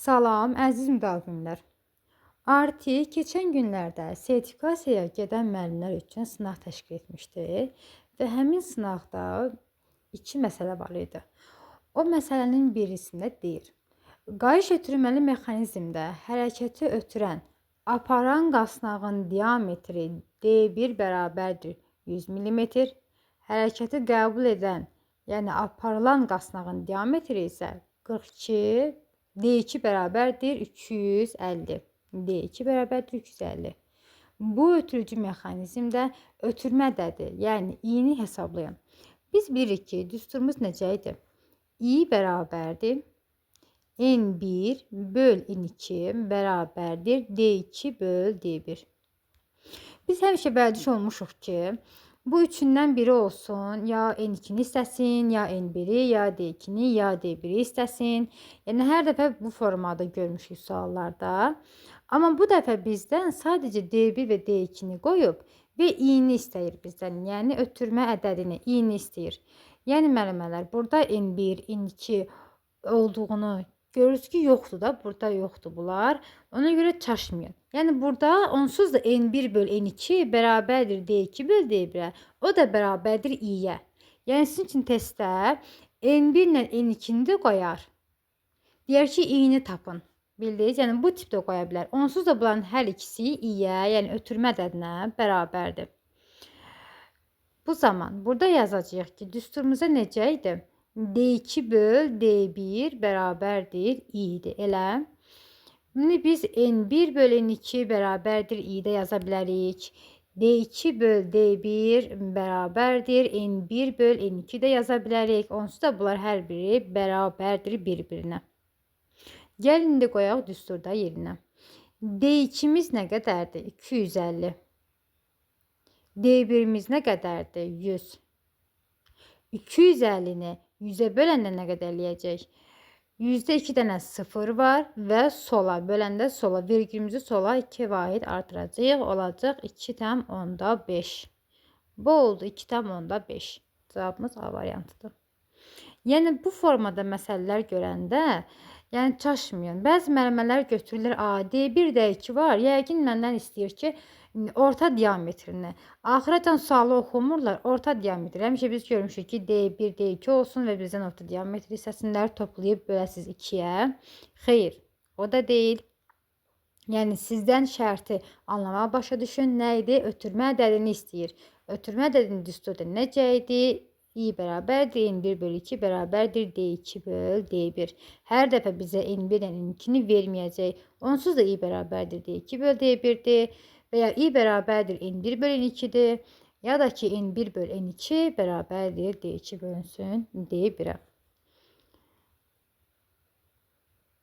Salam, əziz müdavimlər. Artıq keçən günlərdə sertifikasiyaya gedən müəllimlər üçün sınaq təşkil etmişdi və həmin sınaqda iki məsələ var idi. O məsələnin birisində deyir: qayış ötürməli mexanizmdə hərəkəti ötürən aparan qasnağın diametri D1 bərabərdir 100 mm, hərəkəti qəbul edən, yəni aparılan qasnağın diametri isə 42, D2 bərabərdir 350. D2 bərabərdir 350. Bu ötürücü mexanizmdə ötürmədədir, yəni i-ni hesablayın. Biz bilirik ki, düsturumuz necə idi? I bərabərdir N1 böl N2 bərabərdir D2 böl D1. Biz həmişə vərdiş olmuşuq ki, bu üçündən biri olsun, ya N2-ni istəsin, ya N1-i, ya D2-ni, ya D1-i istəsin. Yəni, hər dəfə bu formada görmüşük suallarda. Amma bu dəfə bizdən sadəcə D1 və D2-ni qoyub və i-ni istəyir bizdən. Yəni, ötürmə ədədini, i-ni istəyir. Yəni, müəllimələr, burada N1, N2 olduğunu görürüz ki, yoxdur da, burada yoxdur bunlar. Ona görə çaşmayın. Yəni, burada onsuz da N1 böl N2 bərabərdir D2 böl D1-ə. O da bərabərdir i-yə. Yəni, sizin üçün testdə N1 ilə N2-ni də qoyar. Deyər ki, i-ni tapın. Bildiniz? Yəni, bu tipdə qoya bilər. Onsuz da bunların hər ikisi i-yə, yəni ötürmə ədədinə bərabərdir. Bu zaman burada yazacağıq ki, düsturumuza necə idi? D2 böl D1 bərabərdir i-dir. Elə. Şimdi biz N1 böl N2 bərabərdir i-də yaza bilərik. D2 böl D1 bərabərdir N1 böl N2 də yaza bilərik. Onsuz da bunlar hər biri bərabərdir bir-birinə. Gəlin indi qoyaq düsturda yerinə. D2-miz nə qədərdir? 250. D1-miz nə qədərdir? 100. 250-ni 100-ə böləndə nə qədər eləyəcək? 100-də 2 dənə 0 var və sola böləndə sola, vergülümüzü sola 2 vahid artıracaq, olacaq 2/5. Bu oldu 2/5. Cavabımız A variantıdır. Yəni, bu formada məsələlər görəndə, yəni çaşmayın. Bəzi müəllimələr götürürlər, D1, D2 var, yəqin məndən istəyir ki, orta diametrini. Axıracan sualı oxumurlar, orta diametri. Həmişə biz görmüşük ki, D1, D2 olsun və bizdən orta diametri istəsinlər, toplayıb böləsiz 2-yə. Xeyr, o da deyil. Yəni, sizdən şərti anlamağa başa düşün. Nə idi? Ötürmə ədədini istəyir. Ötürmə ədədini düsturda necə idi? i bərabərdir N1 böl 2 bərabərdir D2 böl D1. Hər dəfə bizə N1 ilə N2-ni verməyəcək. Onsuz da i bərabərdir D2 böl D1-dir. Və ya i bərabərdir N1 böl N2-dir. Ya da ki, N1 böl N2 bərabərdir D2 bölünsün D1-ə.